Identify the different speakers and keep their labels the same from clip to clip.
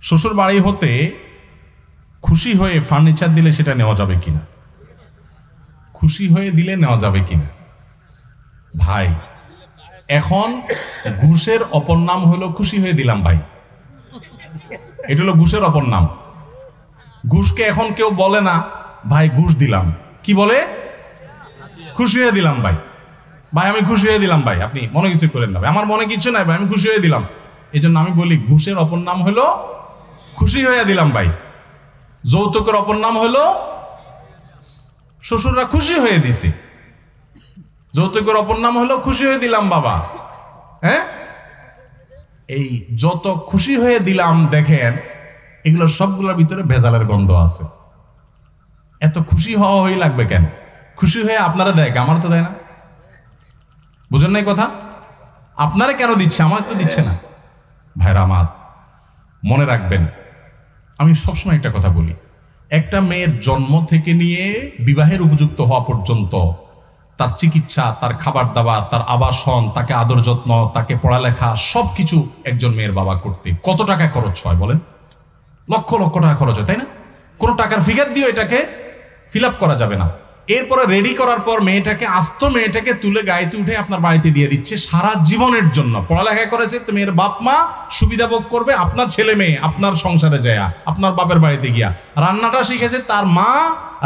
Speaker 1: শ্বশুর বাড়ি হতে খুশি হয়ে ফার্নিচার দিলে সেটা নেওয়া যাবে কিনা? খুশি হয়ে দিলে নেওয়া যাবে কিনা? ভাই, এখন ঘুষের অপর নাম হলো খুশি হয়ে দিলাম ভাই। এটা হলো ঘুষের অপর নাম। ঘুষকে এখন কেউ বলে না ভাই ঘুষ দিলাম, কি বলে? খুশি হয়ে দিলাম ভাই। ভাই আমি খুশি হয়ে দিলাম ভাই, আপনি মনে কিছু করেন না ভাই, আমার মনে কিছু নাই ভাই, আমি খুশি হয়ে দিলাম। এই জন্য আমি বলি ঘুষের অপর নাম হলো খুশি হয়ে দিলাম ভাই। যৌতুকের অপর নাম হলো শ্বশুররা খুশি হয়ে দিছে। যৌতুকের অপর নাম হলো খুশি হয়ে দিলাম বাবা। হ্যাঁ, এই যত খুশি হয়ে দিলাম দেখেন, এগুলো সবগুলোর ভিতরে ভেজালের গন্ধ আছে। এত খুশি হওয়া হয়ে লাগবে কেন? খুশি হয়ে আপনারা দেয়, আমার তো দেয় না। বুঝেন নাই কথা? আপনারা কেন দিচ্ছে, আমাকে তো দিচ্ছে না। ভাইরা আমার, মনে রাখবেন, আমি সবসময় একটা কথা বলি, একটা মেয়ের জন্ম থেকে নিয়ে বিবাহের উপযুক্ত হওয়া পর্যন্ত তার চিকিৎসা, তার খাবার দাবার, তার আবাসন, তাকে আদর যত্ন, তাকে পড়ালেখা, সবকিছু একজন মেয়ের বাবা করতে কত টাকা খরচ হয় বলেন? লক্ষ লক্ষ টাকা খরচ হয়, তাই না? কোনো টাকার ফিগার দিয়ে এটাকে ফিল আপ করা যাবে না। এরপরে রেডি করার পর মেয়েটাকে, আস্ত মেয়েটাকে তুলে গাড়িতে উঠে আপনার বাড়িতে দিয়ে দিচ্ছে সারা জীবনের জন্য। পড়ালেখা করেছে তো মেয়ের বাপ মা সুবিধা ভোগ করবে, আপনার ছেলে মেয়ে আপনার সংসারে যায়, আপনার বাপের বাড়িতে গিয়া। রান্নাটা শিখেছে তার মা,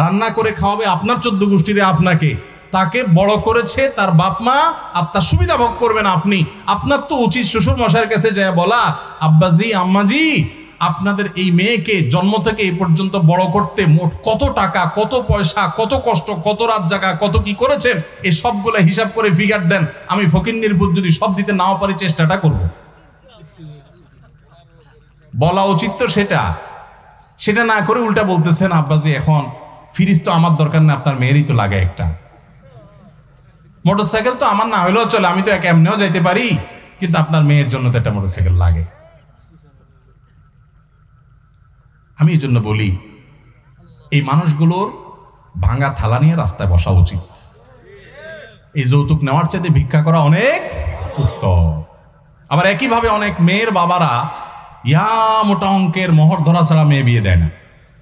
Speaker 1: রান্না করে খাওয়াবে আপনার 14 গোষ্ঠীরে আপনাকে। তাকে বড় করেছে তার বাপ মা, আর তার সুবিধা ভোগ করবেন আপনি। আপনার তো উচিত শ্বশুর মশাইয়ের কাছে যায় বলা, আব্বাজি আম্মাজি আপনাদের এই মেয়েকে জন্ম থেকে এই পর্যন্ত বড় করতে মোট কত টাকা, কত পয়সা, কত কষ্ট, কত রাত জাগা, কত কি করেছেন, এই সবগুলো হিসাব করে ফিগার দেন। আমি ফকিন্নির পুত যদি সব দিতে নাও পারি চেষ্টাটা করব। বলা উচিত তো সেটা না করে উল্টা বলতেছেন আব্বাজি এখন ফ্রিজ তো আমার দরকার না, আপনার মেয়েরই তো লাগে একটা। মোটরসাইকেল তো আমার না হলেও চলে, আমি তো এমনিও যাইতে পারি, কিন্তু আপনার মেয়ের জন্য তো একটা মোটরসাইকেল লাগে। আমি এই জন্য বলি, এই মানুষগুলোর ভাঙা থালা নিয়ে রাস্তায় বসা উচিত। এই যৌতুক নেওয়ার চাইতে ভিক্ষা করা অনেক উত্তম। আবার একইভাবে অনেক মেয়ের বাবারা ইয়া মোটা অঙ্কের মোহর ধরা ছাড়া মেয়ে বিয়ে দেয় না,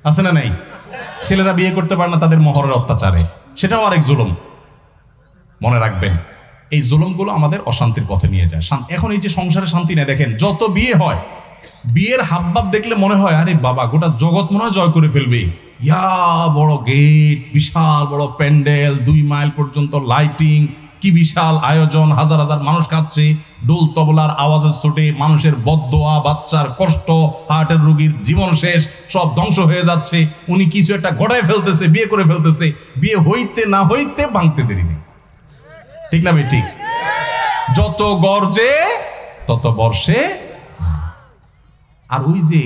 Speaker 1: আছে না নাই? ছেলেরা বিয়ে করতে পারে না তাদের মোহরের অত্যাচারে, সেটাও আরেক জুলুম। মনে রাখবেন, এই জুলুমগুলো আমাদের অশান্তির পথে নিয়ে যায়। এখন এই যে সংসারে শান্তি নেই, দেখেন যত বিয়ে হয়, বিয়ের হাবভাব দেখলে মনে হয় আরে বাবা গোটা জগৎ মনে হয় জয় করে ফেলবে। ইয়া বড় গেট, বিশাল বড় প্যান্ডেল, 2 মাইল পর্যন্ত লাইটিং, কি বিশাল আয়োজন, হাজার হাজার মানুষ খাচ্ছে, ডোল তবলার আওয়াজের ছোটে, মানুষের বদদোয়া, বাচ্চার কষ্ট, হার্টের রোগীর জীবন শেষ, সব ধ্বংস হয়ে যাচ্ছে। উনি কিছু একটা গড়ায় ফেলতেছে, বিয়ে করে ফেলতেছে, বিয়ে হইতে না হইতে ভাঙতে দেরি নেই। ঠিক না ভাই? ঠিক। যত গর্জে তত বর্ষে। আর ওই যে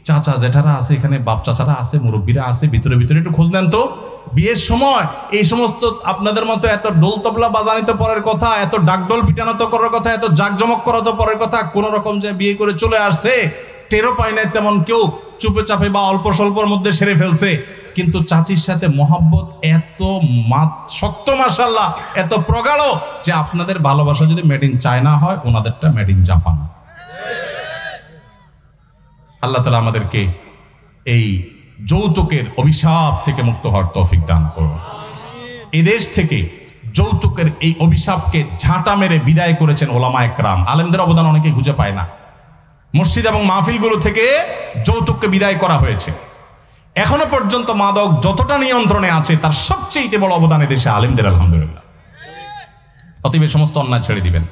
Speaker 1: চাচা জেঠারা আছে এখানে, বাপ চাচারা আছে, মুরব্বীরা আছে, ভিতরে ভিতরে একটু খোঁজ নেন তো। বিয়ের সময় এই সমস্ত আপনাদের মতো এত ডোল তবলা বাজানি তো পরের কথা, এত ডাকডোল পিটানো তো করার কথা, এত জাকজমক করা তো পরের কথা। কোন রকম যে বিয়ে করে চলে আসছে, টেরও পায় না তেমন কেউ, চুপে চাপে বা অল্প স্বল্পর মধ্যে সেরে ফেলছে। কিন্তু চাচির সাথে মহব্বত এত শক্ত, মাশাআল্লাহ, এত প্রগাঢ় যে আপনাদের ভালোবাসা যদি মেড ইন চায়না হয়, ওনাদেরটা মেড ইন জাপান। আল্লাহ তাআলা আমাদেরকে এই যৌতুকের অভিশাপ থেকে মুক্ত হওয়ার তৌফিক দান করুন। এই দেশ থেকে যৌতুকের এই অভিশাপকে ঝাঁটা মেরে বিদায় করেছেন ওলামায়ে কেরাম। আলেমদের অবদান অনেকে খুঁজে পায় না। মসজিদ এবং মাহফিলগুলো থেকে যৌতুককে বিদায় করা হয়েছে। এখনো পর্যন্ত মাদক যতটা নিয়ন্ত্রণে আছে, তার সবচেয়ে বড় অবদান এদেশে আলেমদের, আলহামদুলিল্লাহ। অতএব সমস্ত অন্যায় ছেড়ে দিবেন।